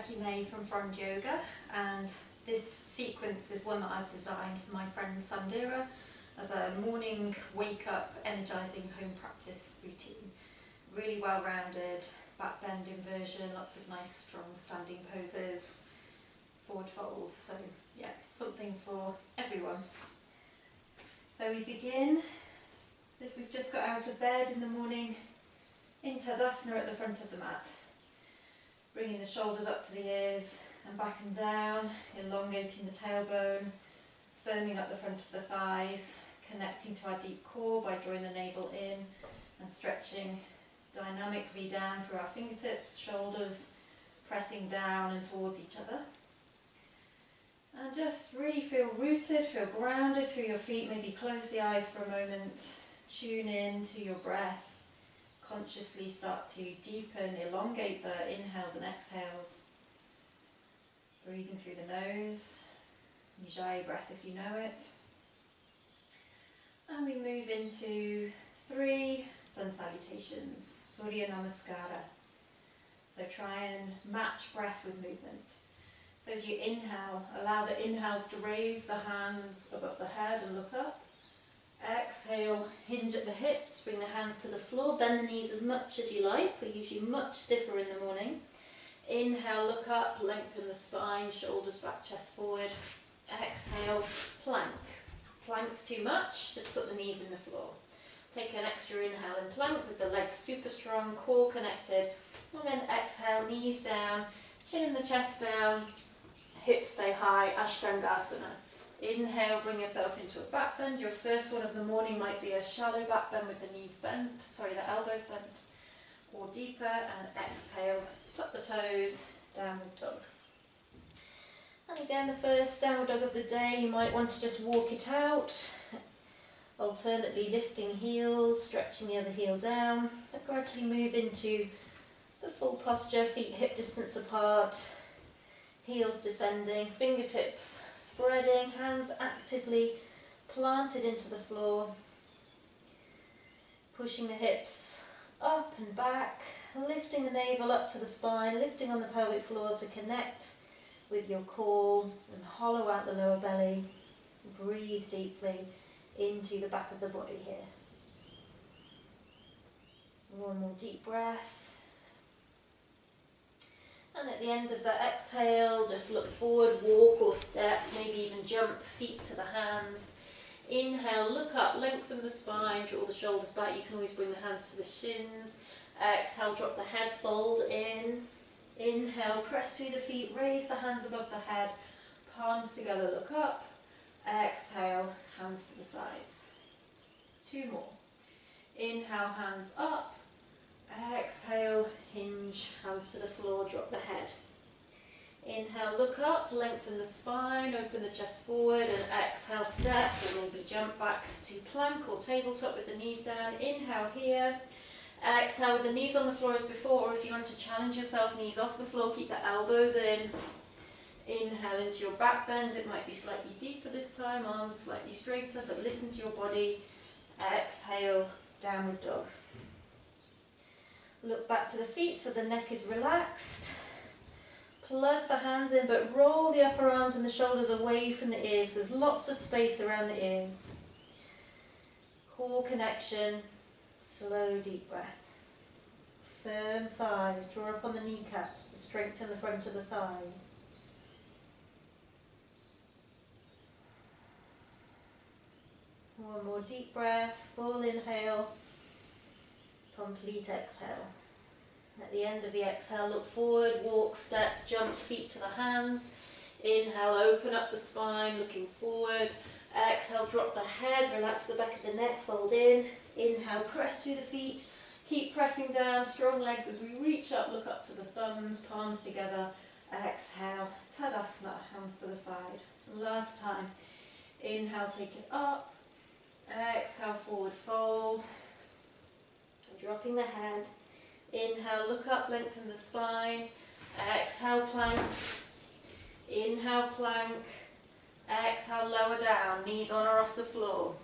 Becky May from Front Yoga, and this sequence is one that I've designed for my friend Sandira as a morning wake-up energising home practice routine. Really well-rounded, backbend inversion, lots of nice strong standing poses, forward folds, so yeah, something for everyone. So we begin as if we've just got out of bed in the morning, in Tadasana at the front of the mat. Bringing the shoulders up to the ears and back and down, elongating the tailbone, firming up the front of the thighs, connecting to our deep core by drawing the navel in and stretching dynamically down through our fingertips, shoulders, pressing down and towards each other. And just really feel rooted, feel grounded through your feet. Maybe close the eyes for a moment, tune in to your breath. Consciously start to deepen, elongate the inhales and exhales. Breathing through the nose, Ujjayi breath if you know it. And we move into 3 sun salutations, Surya Namaskara. So try and match breath with movement. So as you inhale, allow the inhales to raise the hands above the head and look up. Exhale, hinge at the hips, bring the hands to the floor, bend the knees as much as you like. We're usually much stiffer in the morning. Inhale, look up, lengthen the spine, shoulders back, chest forward. Exhale, plank. Plank's too much, just put the knees in the floor. Take an extra inhale in plank with the legs super strong, core connected. And then exhale, knees down, chin and the chest down, hips stay high, Ashtangasana. Inhale, bring yourself into a back bend. Your first one of the morning might be a shallow back bend with the knees bent, the elbows bent, or deeper, and exhale, tuck the toes, downward dog. And again, the first downward dog of the day, you might want to just walk it out, alternately lifting heels, stretching the other heel down, and gradually move into the full posture, feet hip distance apart, heels descending, fingertips spreading, hands actively planted into the floor, pushing the hips up and back, lifting the navel up to the spine, lifting on the pelvic floor to connect with your core and hollow out the lower belly. Breathe deeply into the back of the body here. One more deep breath. And at the end of the exhale, just look forward, walk or step, maybe even jump, feet to the hands. Inhale, look up, lengthen the spine, draw the shoulders back. You can always bring the hands to the shins. Exhale, drop the head, fold in. Inhale, press through the feet, raise the hands above the head, palms together, look up. Exhale, hands to the sides. 2 more. Inhale, hands up. Exhale, hinge, hands to the floor, drop the head. Inhale, look up, lengthen the spine, open the chest forward, and exhale, step, or maybe jump back to plank or tabletop with the knees down. Inhale here. Exhale with the knees on the floor as before, or if you want to challenge yourself, knees off the floor, keep the elbows in. Inhale into your back bend, it might be slightly deeper this time, arms slightly straighter, but listen to your body. Exhale, downward dog. Look back to the feet so the neck is relaxed. Plug the hands in, but roll the upper arms and the shoulders away from the ears. There's lots of space around the ears. Core connection, slow deep breaths. Firm thighs, draw up on the kneecaps to strengthen the front of the thighs. One more deep breath, full inhale. Complete exhale. At the end of the exhale, look forward, walk, step, jump, feet to the hands. Inhale, open up the spine, looking forward. Exhale, drop the head, relax the back of the neck, fold in. Inhale, press through the feet. Keep pressing down, strong legs as we reach up, look up to the thumbs, palms together. Exhale, Tadasana, hands to the side. Last time. Inhale, take it up. Exhale, forward fold. Dropping the head. Inhale, look up, lengthen the spine. Exhale, plank. Inhale, plank. Exhale, lower down, knees on or off the floor.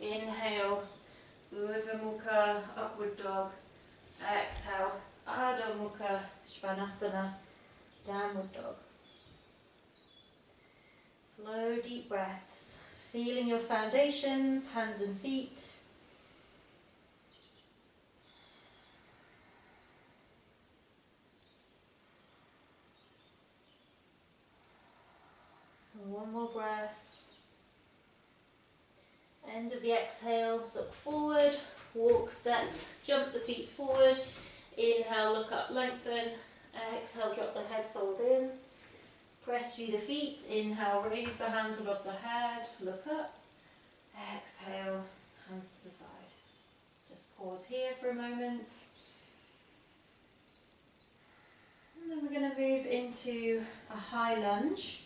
Inhale, Urdhva Mukha, upward dog. Exhale, Adho Mukha, Svanasana, downward dog. Slow, deep breaths, feeling your foundations, hands and feet. And one more breath. End of the exhale, look forward, walk, step, jump the feet forward. Inhale, look up, lengthen. Exhale, drop the head, fold in. Press through the feet. Inhale, raise the hands above the head, look up. Exhale, hands to the side. Just pause here for a moment. And then we're going to move into a high lunge.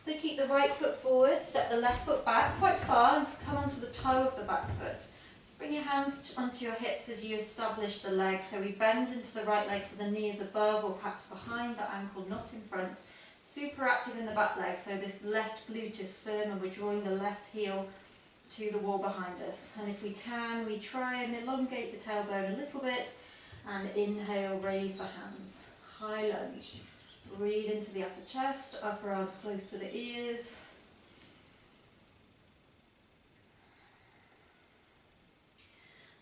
So keep the right foot forward, step the left foot back quite far and come onto the toe of the back foot. Just bring your hands onto your hips as you establish the leg. So we bend into the right leg so the knee is above or perhaps behind the ankle, not in front. Super active in the back leg, so the left glute is firm and we're drawing the left heel to the wall behind us. And if we can, we try and elongate the tailbone a little bit and inhale, raise the hands. High lunge. Breathe into the upper chest, upper arms close to the ears.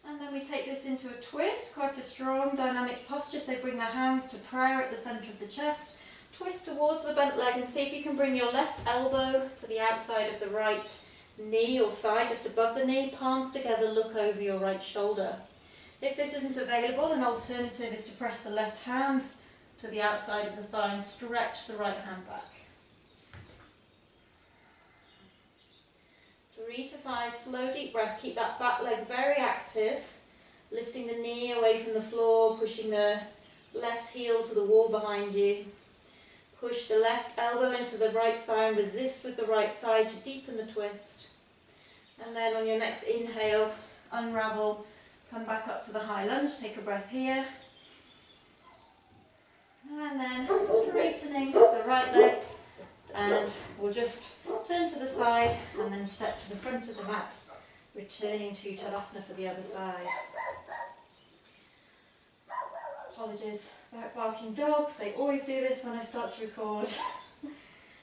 And then we take this into a twist, quite a strong dynamic posture, so bring the hands to prayer at the centre of the chest. Twist towards the bent leg and see if you can bring your left elbow to the outside of the right knee or thigh, just above the knee, palms together, look over your right shoulder. If this isn't available, an alternative is to press the left hand to the outside of the thigh and stretch the right hand back. 3 to 5, slow deep breath, keep that back leg very active, lifting the knee away from the floor, pushing the left heel to the wall behind you. Push the left elbow into the right thigh and resist with the right thigh to deepen the twist. And then on your next inhale, unravel, come back up to the high lunge, take a breath here. And then straightening the right leg, and we'll just turn to the side and then step to the front of the mat, returning to Tadasana for the other side. Apologies about barking dogs, they always do this when I start to record.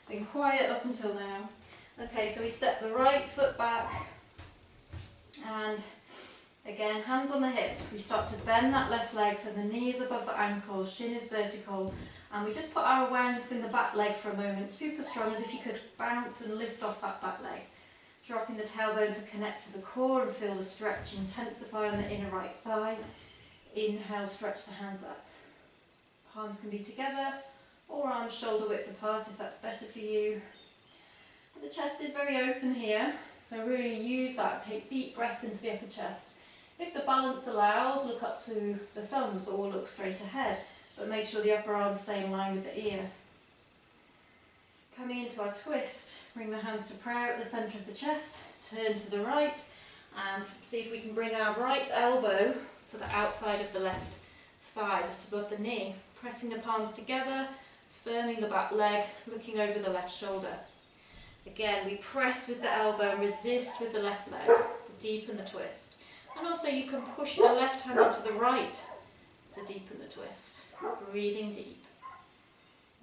Been quiet up until now. Okay, so we step the right foot back and again, hands on the hips. We start to bend that left leg so the knee is above the ankle, shin is vertical, and we just put our awareness in the back leg for a moment, super strong, as if you could bounce and lift off that back leg. Dropping the tailbone to connect to the core and feel the stretch intensify on the inner right thigh. Inhale, stretch the hands up. Palms can be together or arms shoulder width apart if that's better for you. But the chest is very open here, so really use that. Take deep breaths into the upper chest. If the balance allows, look up to the thumbs or look straight ahead, but make sure the upper arms stay in line with the ear. Coming into our twist, bring the hands to prayer at the centre of the chest, turn to the right, and see if we can bring our right elbow to the outside of the left thigh, just above the knee, pressing the palms together, firming the back leg, looking over the left shoulder. Again, we press with the elbow and resist with the left leg to deepen the twist. And also you can push the left hand into the right to deepen the twist. Breathing deep.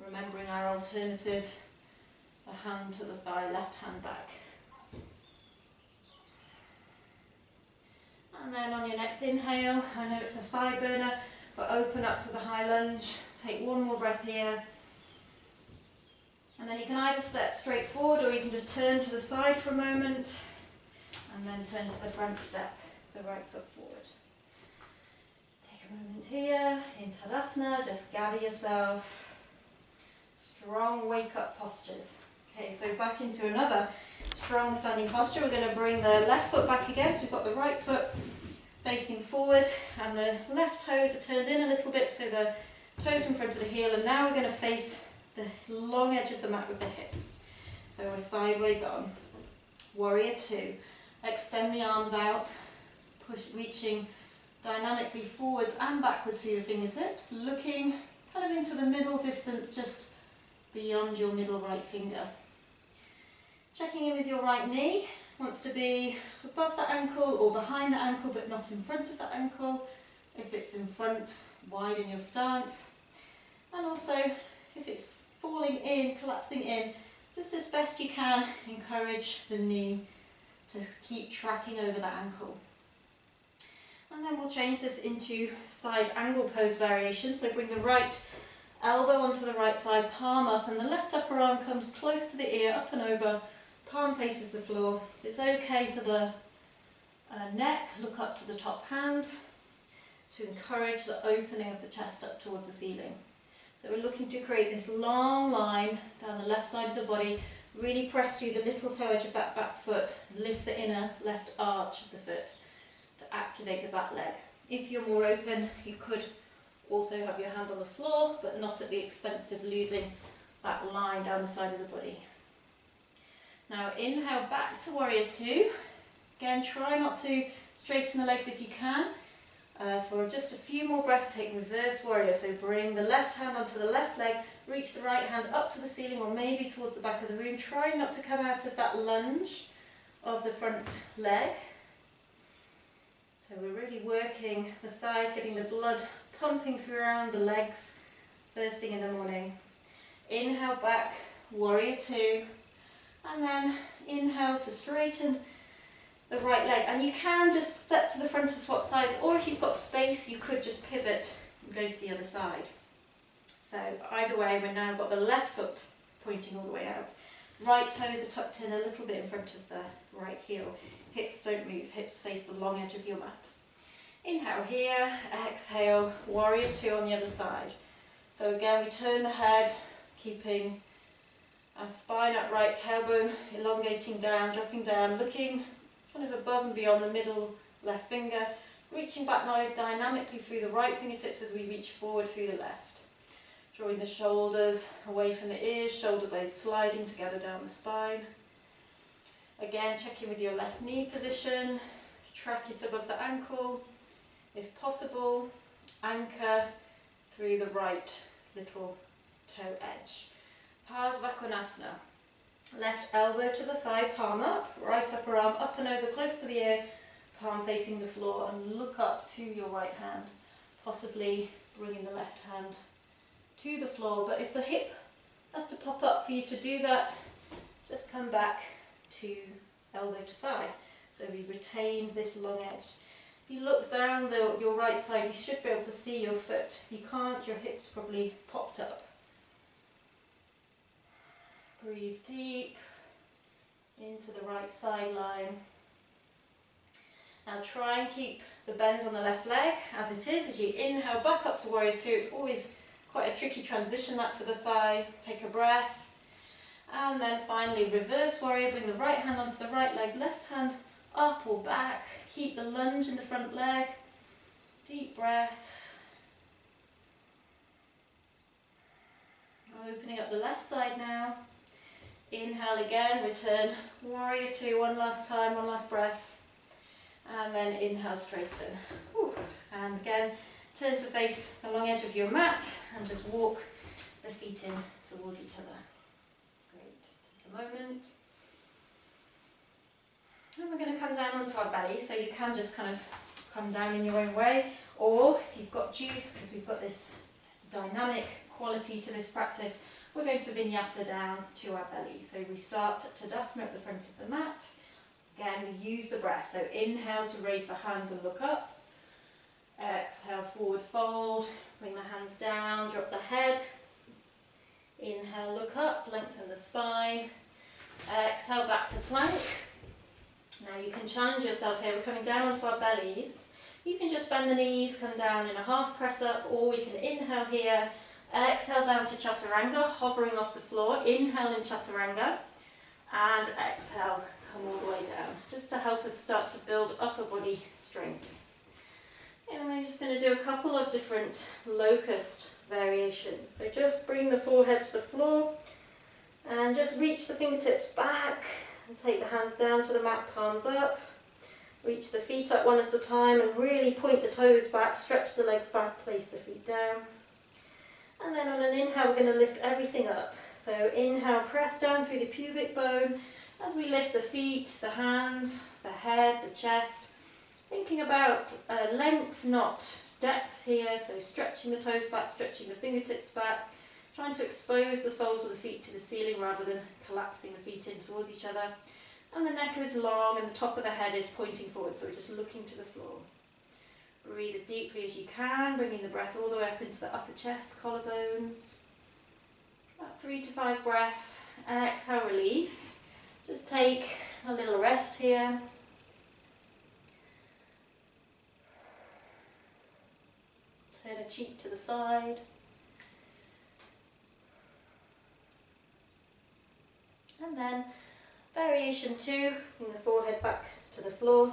Remembering our alternative, the hand to the thigh, left hand back. And then on your next inhale, I know it's a thigh burner, but open up to the high lunge. Take one more breath here. And then you can either step straight forward or you can just turn to the side for a moment and then turn to the front step, the right foot forward. Take a moment here in Tadasana, just gather yourself. Strong wake up postures. Okay, so back into another strong standing posture. We're going to bring the left foot back again, so we've got the right foot facing forward and the left toes are turned in a little bit, so the toes in front of the heel, and now we're going to face the long edge of the mat with the hips. So we're sideways on. Warrior two. Extend the arms out, reaching dynamically forwards and backwards through your fingertips, looking kind of into the middle distance, just beyond your middle right finger. Checking in with your right knee. Wants to be above the ankle or behind the ankle, but not in front of the ankle. If it's in front, widen your stance. And also, if it's falling in, collapsing in, just as best you can, encourage the knee to keep tracking over the ankle. And then we'll change this into side angle pose variation. So bring the right elbow onto the right thigh, palm up, and the left upper arm comes close to the ear, up and over, palm faces the floor. It's okay for the neck, look up to the top hand to encourage the opening of the chest up towards the ceiling. So we're looking to create this long line down the left side of the body, really press through the little toe edge of that back foot, lift the inner left arch of the foot to activate the back leg. If you're more open, you could also have your hand on the floor, but not at the expense of losing that line down the side of the body. Now inhale back to warrior two. Again, try not to straighten the legs if you can. For just a few more breaths, take reverse warrior. So bring the left hand onto the left leg, reach the right hand up to the ceiling or maybe towards the back of the room. Try not to come out of that lunge of the front leg. So we're really working the thighs, getting the blood pumping through around the legs first thing in the morning. Inhale back, warrior two, and then inhale to straighten the right leg. And you can just step to the front and swap sides, or if you've got space, you could just pivot and go to the other side. So either way, we've now got the left foot pointing all the way out. Right toes are tucked in a little bit in front of the right heel. Hips don't move, hips face the long edge of your mat. Inhale here, exhale, warrior two on the other side. So again, we turn the head, keeping our spine upright, tailbone elongating down, dropping down, looking kind of above and beyond the middle left finger, reaching back now dynamically through the right fingertips as we reach forward through the left. Drawing the shoulders away from the ears, shoulder blades sliding together down the spine. Again, check in with your left knee position, track it above the ankle. If possible, anchor through the right little toe edge. Parsvakonasana. Left elbow to the thigh, palm up, right upper arm up and over close to the ear, palm facing the floor, and look up to your right hand, possibly bringing the left hand to the floor. But if the hip has to pop up for you to do that, just come back to elbow to thigh. So we retain this long edge. If you look down your right side, you should be able to see your foot. If you can't, your hips probably popped up. Breathe deep into the right side line. Now try and keep the bend on the left leg as it is. As you inhale back up to warrior two, it's always quite a tricky transition that for the thigh. Take a breath. And then finally reverse warrior, bring the right hand onto the right leg, left hand up or back. Keep the lunge in the front leg. Deep breaths. Opening up the left side now. Inhale again, return warrior two one last time, one last breath. And then inhale, straighten. Whew. And again, turn to face the long edge of your mat and just walk the feet in towards each other. Great, take a moment. And we're going to come down onto our belly, so you can just kind of come down in your own way, or if you've got juice, because we've got this dynamic quality to this practice, we're going to vinyasa down to our belly. So we start Tadasana at the front of the mat. Again, we use the breath. So inhale to raise the hands and look up. Exhale, forward fold. Bring the hands down, drop the head. Inhale, look up, lengthen the spine. Exhale, back to plank. Now you can challenge yourself here. We're coming down onto our bellies. You can just bend the knees, come down in a half press up, or we can inhale here. Exhale down to chaturanga, hovering off the floor. Inhale in chaturanga. And exhale, come all the way down. Just to help us start to build upper body strength. And we're just going to do a couple of different locust variations. So just bring the forehead to the floor. And just reach the fingertips back. And take the hands down to the mat, palms up. Reach the feet up one at a time and really point the toes back, stretch the legs back, place the feet down. And then on an inhale, we're going to lift everything up. So inhale, press down through the pubic bone as we lift the feet, the hands, the head, the chest. Thinking about length, not depth here. So stretching the toes back, stretching the fingertips back. trying to expose the soles of the feet to the ceiling rather than collapsing the feet in towards each other. And the neck is long and the top of the head is pointing forward, so we're just looking to the floor. Breathe as deeply as you can, bringing the breath all the way up into the upper chest, collarbones. About 3 to 5 breaths. Exhale, release. Just take a little rest here. Turn a cheek to the side. And then variation 2, bring the forehead back to the floor.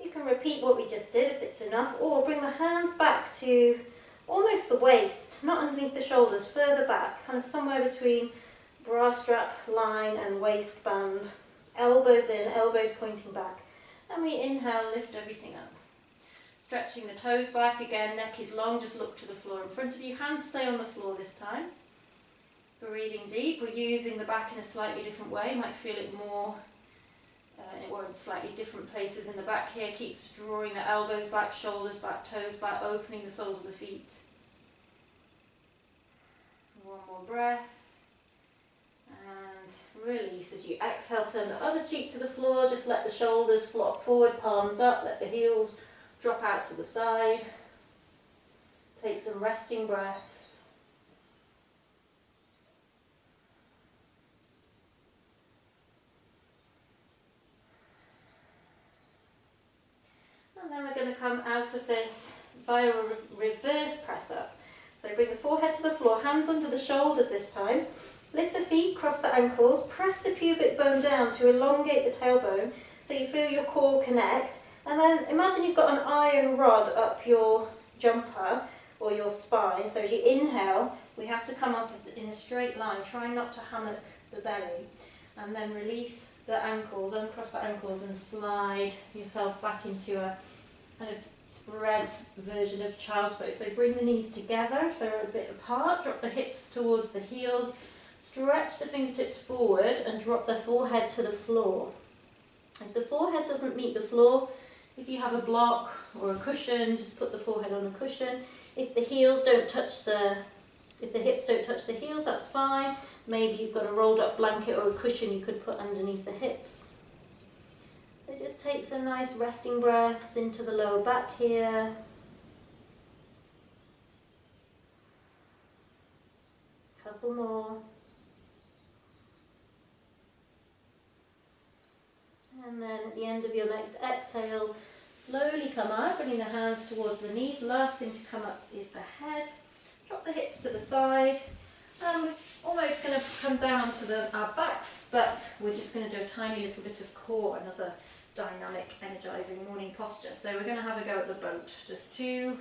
You can repeat what we just did if it's enough, or bring the hands back to almost the waist, not underneath the shoulders, further back, kind of somewhere between bra strap line and waistband. Elbows in, elbows pointing back. And we inhale, lift everything up. Stretching the toes back again, neck is long, just look to the floor in front of you. Hands stay on the floor this time. Breathing deep, we're using the back in a slightly different way. You might feel it more or in slightly different places in the back here. Keep drawing the elbows back, shoulders back, toes back, opening the soles of the feet. One more breath. And release as you exhale, turn the other cheek to the floor. Just let the shoulders flop forward, palms up, let the heels drop out to the side. Take some resting breaths. And then we're going to come out of this via a reverse press up. So bring the forehead to the floor, hands under the shoulders this time. Lift the feet, cross the ankles, press the pubic bone down to elongate the tailbone so you feel your core connect. And then imagine you've got an iron rod up your jumper or your spine. So as you inhale, we have to come up in a straight line, trying not to hammock the belly. And then release the ankles, uncross the ankles and slide yourself back into a kind of spread version of child's pose. So bring the knees together if they're a bit apart, drop the hips towards the heels, stretch the fingertips forward and drop the forehead to the floor. If the forehead doesn't meet the floor, if you have a block or a cushion, just put the forehead on a cushion. If the heels don't touch if the hips don't touch the heels, that's fine. Maybe you've got a rolled up blanket or a cushion you could put underneath the hips. So just take some nice resting breaths into the lower back here. Couple more. And then at the end of your next exhale, slowly come up, bringing the hands towards the knees. Last thing to come up is the head. Drop the hips to the side. We're almost going to come down to our backs, but we're just going to do a tiny little bit of core, another dynamic, energizing morning posture. So we're going to have a go at the boat. Just 2,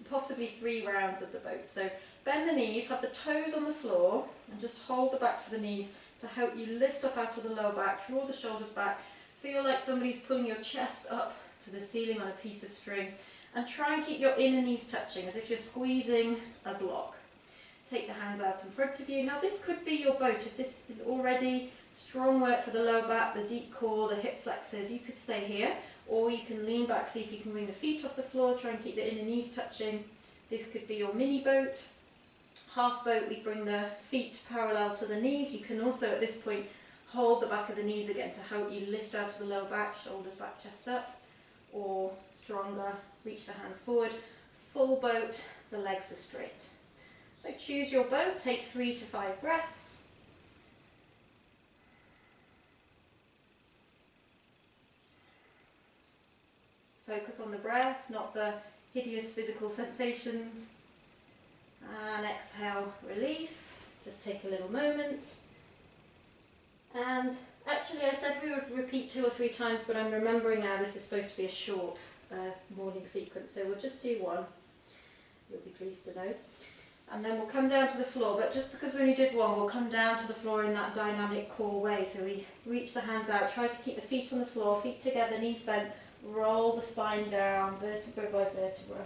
possibly 3 rounds of the boat. So bend the knees, have the toes on the floor, and just hold the backs of the knees to help you lift up out of the lower back, draw the shoulders back, feel like somebody's pulling your chest up to the ceiling on a piece of string, and try and keep your inner knees touching as if you're squeezing a block. Take the hands out in front of you. Now this could be your boat. If this is already strong work for the lower back, the deep core, the hip flexors, you could stay here, or you can lean back, see if you can bring the feet off the floor, try and keep the inner knees touching. This could be your mini boat. Half boat, we bring the feet parallel to the knees. You can also at this point hold the back of the knees again to help you lift out of the lower back, shoulders back, chest up, or stronger, reach the hands forward. Full boat, the legs are straight. So choose your boat, take 3 to 5 breaths. Focus on the breath, not the hideous physical sensations. And exhale, release. Just take a little moment. And actually I said we would repeat 2 or 3 times, but I'm remembering now this is supposed to be a short morning sequence, so we'll just do 1. You'll be pleased to know. And then we'll come down to the floor, but just because we only did 1, we'll come down to the floor in that dynamic core way. So we reach the hands out, try to keep the feet on the floor, feet together, knees bent, roll the spine down, vertebra by vertebra,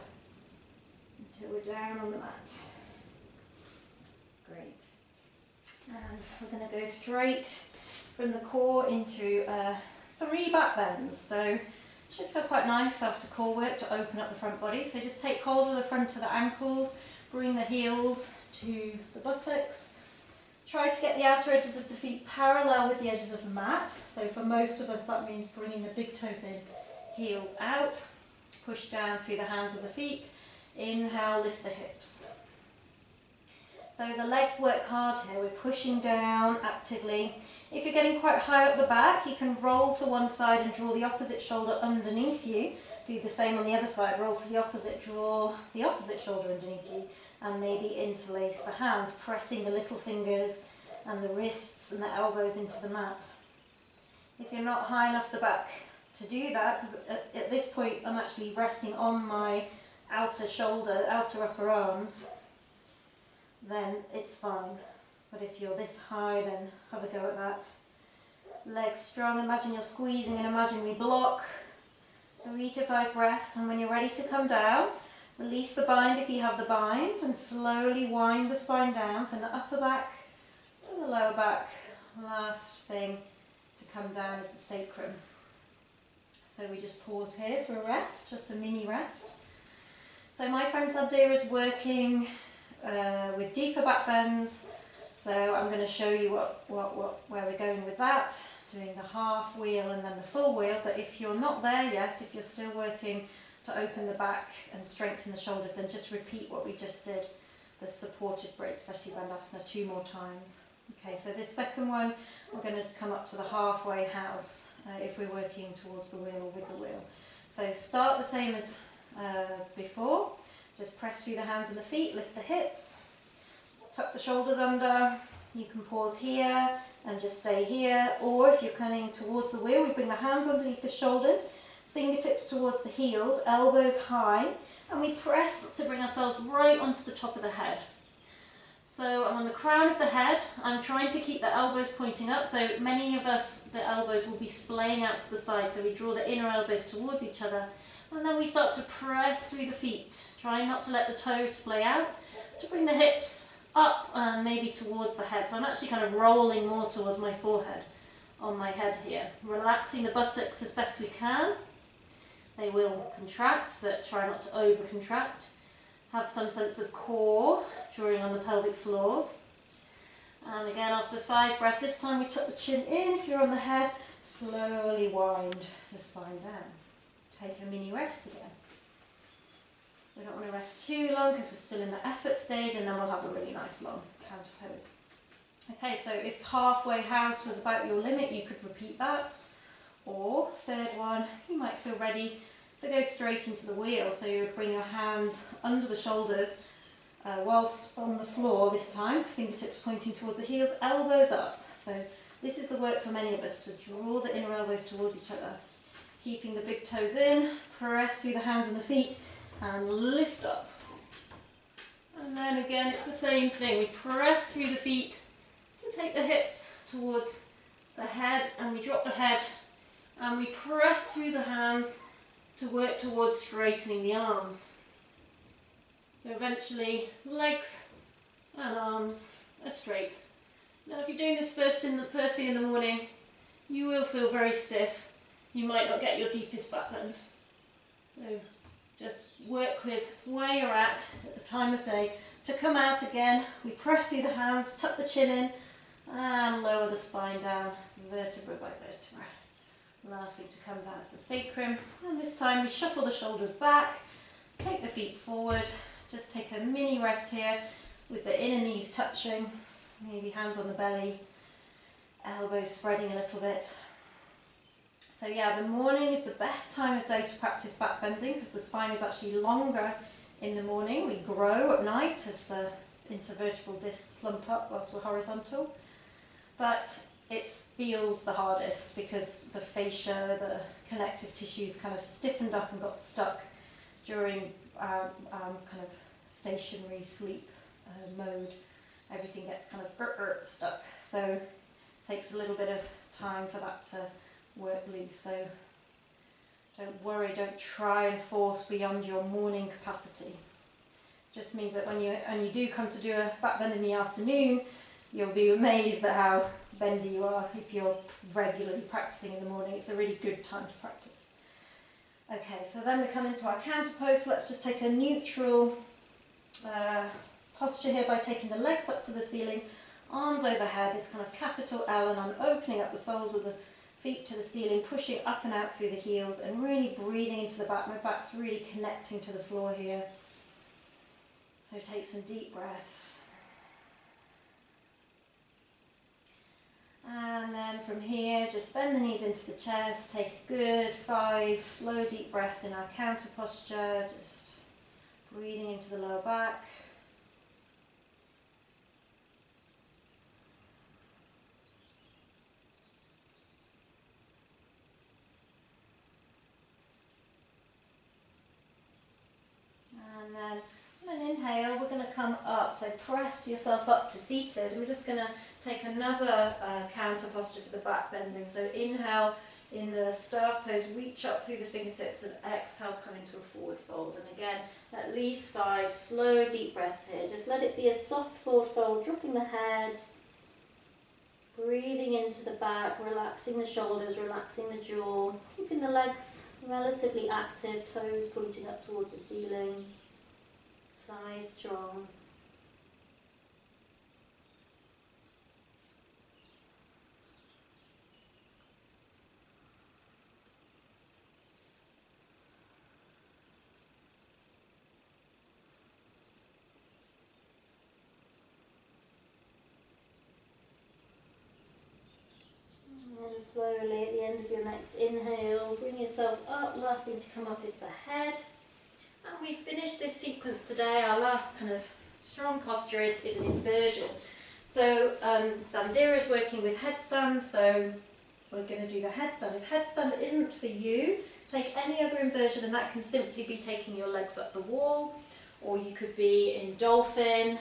until we're down on the mat. Great. And we're going to go straight from the core into 3 back bends. So it should feel quite nice after core work to open up the front body. So just take hold of the front of the ankles, bring the heels to the buttocks. Try to get the outer edges of the feet parallel with the edges of the mat. So for most of us that means bringing the big toes in, heels out, push down through the hands of the feet, inhale, lift the hips. So the legs work hard here, we're pushing down actively. If you're getting quite high up the back, you can roll to one side and draw the opposite shoulder underneath you. Do the same on the other side, roll to the opposite, draw the opposite shoulder underneath you, and maybe interlace the hands, pressing the little fingers and the wrists and the elbows into the mat. If you're not high enough the back to do that, because at this point I'm actually resting on my outer shoulder, outer upper arms, then it's fine. But if you're this high, then have a go at that. Legs strong, imagine you're squeezing an imaginary block. 3 to 5 breaths, and when you're ready to come down, release the bind if you have the bind, and slowly wind the spine down from the upper back to the lower back. Last thing to come down is the sacrum. So we just pause here for a rest, just a mini rest. So my friend Sandira is working with deeper back bends. So I'm going to show you where we're going with that, doing the half wheel and then the full wheel. But if you're not there yet, if you're still working to open the back and strengthen the shoulders, then just repeat what we just did, the supported bridge, Seti Bandhasana, 2 more times. Okay, so this second one, we're going to come up to the halfway house if we're working towards the wheel or with the wheel. So start the same as before, just press through the hands and the feet, lift the hips, tuck the shoulders under. You can pause here and just stay here, or if you're coming towards the wheel, we bring the hands underneath the shoulders, fingertips towards the heels, elbows high, and we press to bring ourselves right onto the top of the head. So I'm on the crown of the head, I'm trying to keep the elbows pointing up, so many of us, the elbows will be splaying out to the side, so we draw the inner elbows towards each other, and then we start to press through the feet, trying not to let the toes splay out, to bring the hips up and maybe towards the head. So I'm actually kind of rolling more towards my forehead on my head here, relaxing the buttocks as best we can. They will contract, but try not to over contract. Have some sense of core, drawing on the pelvic floor. And again, after 5 breaths, this time we tuck the chin in. If you're on the head, slowly wind the spine down. Take a mini rest again. We don't want to rest too long because we're still in the effort stage, and then we'll have a really nice long counter pose. Okay, so if halfway house was about your limit, you could repeat that. Or third one, you might feel ready to go straight into the wheel. So you would bring your hands under the shoulders whilst on the floor this time, fingertips pointing towards the heels, elbows up. So this is the work for many of us, to draw the inner elbows towards each other. Keeping the big toes in, press through the hands and the feet, and lift up. And then again, it's the same thing. We press through the feet to take the hips towards the head, and we drop the head, and we press through the hands to work towards straightening the arms. So eventually, legs and arms are straight. Now if you're doing this first thing in the morning, you will feel very stiff. You might not get your deepest back bend. So just work with where you're at the time of day. To come out again, we press through the hands, tuck the chin in, and lower the spine down, vertebra by vertebra. Lastly, to come down is the sacrum, and this time we shuffle the shoulders back, take the feet forward, just take a mini rest here with the inner knees touching, maybe hands on the belly, elbows spreading a little bit. So yeah, the morning is the best time of day to practice back bending because the spine is actually longer in the morning. We grow at night as the intervertebral discs plump up whilst we're horizontal. But it feels the hardest because the fascia, the connective tissues kind of stiffened up and got stuck during our kind of stationary sleep mode. Everything gets kind of stuck. So it takes a little bit of time for that to work loose. So don't worry, don't try and force beyond your morning capacity. Just means that when you do come to do a back bend in the afternoon, you'll be amazed at how bendy you are if you're regularly practicing in the morning. It's a really good time to practice. Okay, so then we come into our counter pose. So let's just take a neutral posture here by taking the legs up to the ceiling, arms overhead, this kind of capital L, and I'm opening up the soles of the feet to the ceiling, pushing up and out through the heels and really breathing into the back. My back's really connecting to the floor here. So take some deep breaths. And then from here, just bend the knees into the chest, take a good 5 slow deep breaths in our counter posture, just breathing into the lower back. And then on an inhale, we're going to come up, so press yourself up to seated. We're just going to take another counter posture for the back bending. So inhale in the staff pose, reach up through the fingertips, and exhale, come into a forward fold. And again, at least 5 slow deep breaths here. Just let it be a soft forward fold, dropping the head, breathing into the back, relaxing the shoulders, relaxing the jaw, keeping the legs relatively active, toes pointing up towards the ceiling, thighs strong. And slowly at the end of your next inhale, bring yourself up. Last thing to come up is the head. And we finish this sequence today. Our last kind of strong posture is an inversion. So Sandira is working with headstand, so we're going to do the headstand. If headstand isn't for you, take any other inversion, and that can simply be taking your legs up the wall, or you could be in dolphin,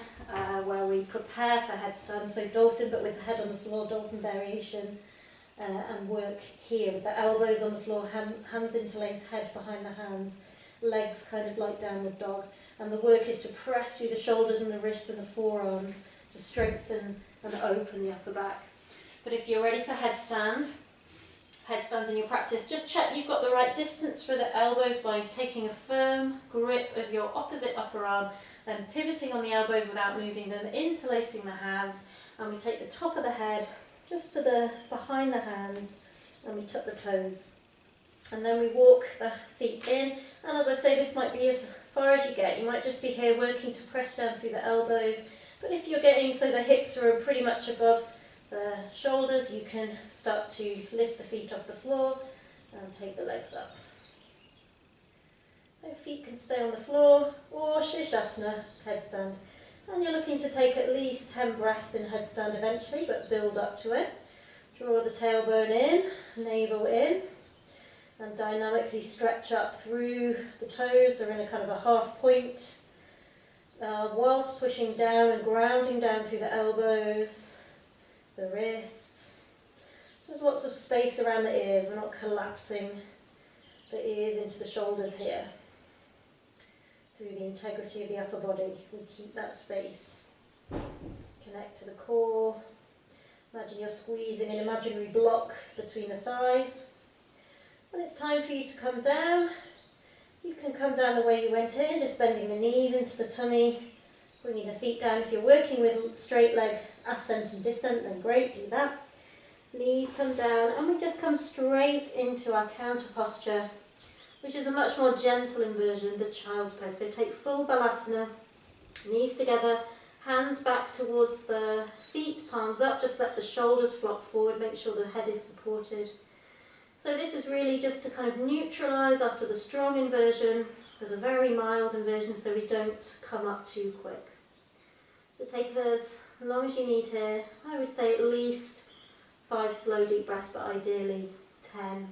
where we prepare for headstand. So dolphin, but with the head on the floor, dolphin variation, and work here with the elbows on the floor, hands interlaced, head behind the hands, legs kind of like downward dog. And the work is to press through the shoulders and the wrists and the forearms to strengthen and open the upper back. But if you're ready for headstands in your practice, just check you've got the right distance for the elbows by taking a firm grip of your opposite upper arm, then pivoting on the elbows without moving them, interlacing the hands, and we take the top of the head just to the behind the hands, and we tuck the toes. And then we walk the feet in, and as I say, this might be as far as you get. You might just be here working to press down through the elbows, but if you're getting so the hips are pretty much above the shoulders, you can start to lift the feet off the floor and take the legs up. So feet can stay on the floor, or Shirshasana, headstand. And you're looking to take at least 10 breaths in headstand eventually, but build up to it. Draw the tailbone in, navel in, and dynamically stretch up through the toes. They're in a kind of a half point, whilst pushing down and grounding down through the elbows, the wrists. So there's lots of space around the ears. We're not collapsing the ears into the shoulders here. Through the integrity of the upper body, we keep that space. Connect to the core. Imagine you're squeezing an imaginary block between the thighs. When it's time for you to come down, you can come down the way you went in, just bending the knees into the tummy, bringing the feet down. If you're working with straight leg ascent and descent, then great, do that. Knees come down, and we just come straight into our counter posture, which is a much more gentle inversion, the child's pose. So take full balasana, knees together, hands back towards the feet, palms up, just let the shoulders flop forward, make sure the head is supported. So this is really just to kind of neutralise after the strong inversion with a very mild inversion, so we don't come up too quick. So take as long as you need here. I would say at least 5 slow deep breaths, but ideally 10.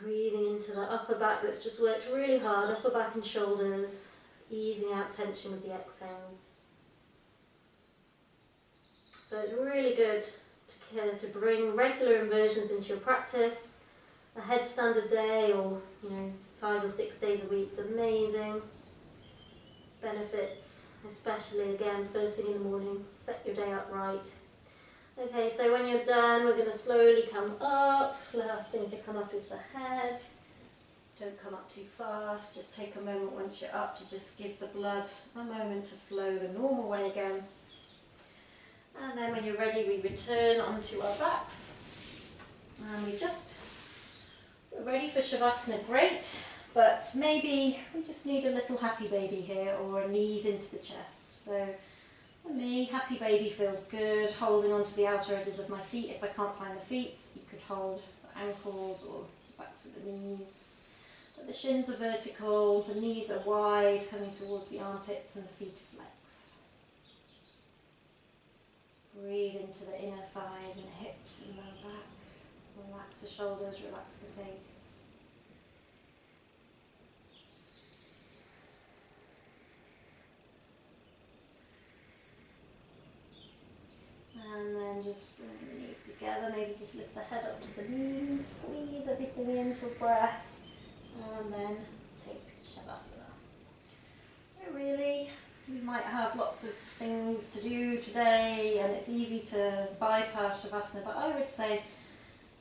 Breathing into the upper back that's just worked really hard, upper back and shoulders, easing out tension with the exhales. So it's really good to bring regular inversions into your practice. A headstand a day, or 5 or 6 days a week is amazing. Benefits, especially again first thing in the morning, set your day up right. Okay, so when you're done, we're going to slowly come up. Last thing to come up is the head. Don't come up too fast, just take a moment once you're up to just give the blood a moment to flow the normal way again. And then when you're ready, we return onto our backs. And we're ready for Shavasana, great, but maybe we just need a little happy baby here, or knees into the chest. So for me, happy baby feels good, holding onto the outer edges of my feet. If I can't find the feet, you could hold the ankles or the backs of the knees. But the shins are vertical, the knees are wide, coming towards the armpits, and the feet are flexed. Breathe into the inner thighs and hips and lower back. Relax the shoulders, relax the face. And then just bring the knees together, maybe just lift the head up to the knees, squeeze everything in for breath, and then take Shavasana. So really, we might have lots of things to do today, and it's easy to bypass Shavasana, but I would say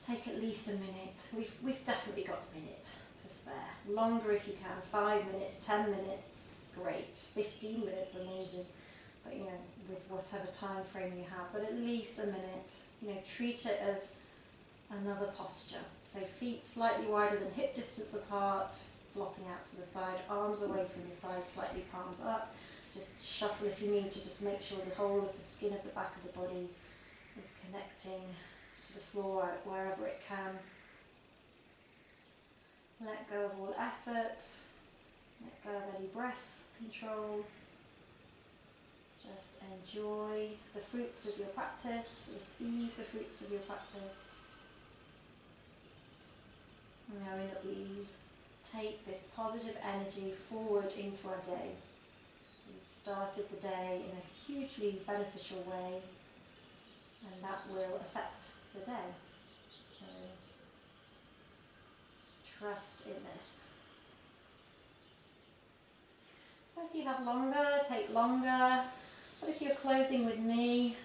take at least a minute. We've definitely got a minute to spare. Longer if you can, 5 minutes, 10 minutes, great. 15 minutes, amazing. But you know, with whatever time frame you have, but at least a minute. You know, treat it as another posture. So feet slightly wider than hip distance apart, flopping out to the side, arms away from your side, slightly palms up. Just shuffle if you need to, just make sure the whole of the skin of the back of the body is connecting to the floor wherever it can. Let go of all effort, let go of any breath control. Just enjoy the fruits of your practice, receive the fruits of your practice. Knowing that we take this positive energy forward into our day. We've started the day in a hugely beneficial way, and that will affect the day. So trust in this. So if you have longer, take longer. But if you're closing with me,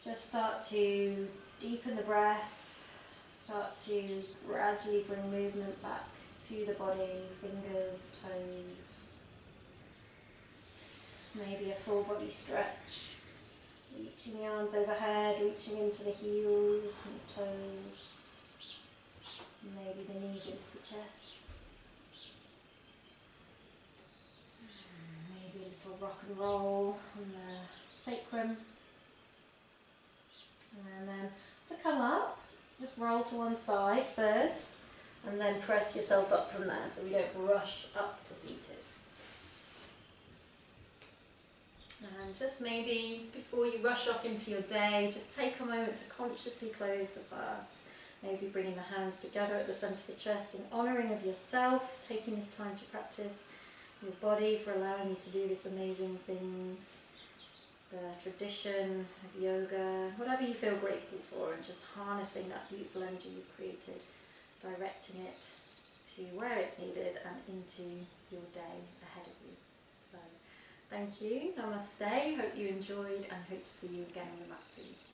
just start to deepen the breath, start to gradually bring movement back to the body, fingers, toes. Maybe a full body stretch, reaching the arms overhead, reaching into the heels and toes, maybe the knees into the chest. Maybe a little rock and roll on the sacrum. And then to come up, just roll to one side first, and then press yourself up from there so we don't rush up to seated. And just maybe before you rush off into your day, just take a moment to consciously close the class. Maybe bringing the hands together at the centre of the chest in honouring of yourself, taking this time to practice your body, for allowing you to do these amazing things, the tradition of yoga, whatever you feel grateful for, and just harnessing that beautiful energy you've created, directing it to where it's needed and into your day ahead of you. So thank you, namaste, hope you enjoyed, and hope to see you again on the mat soon.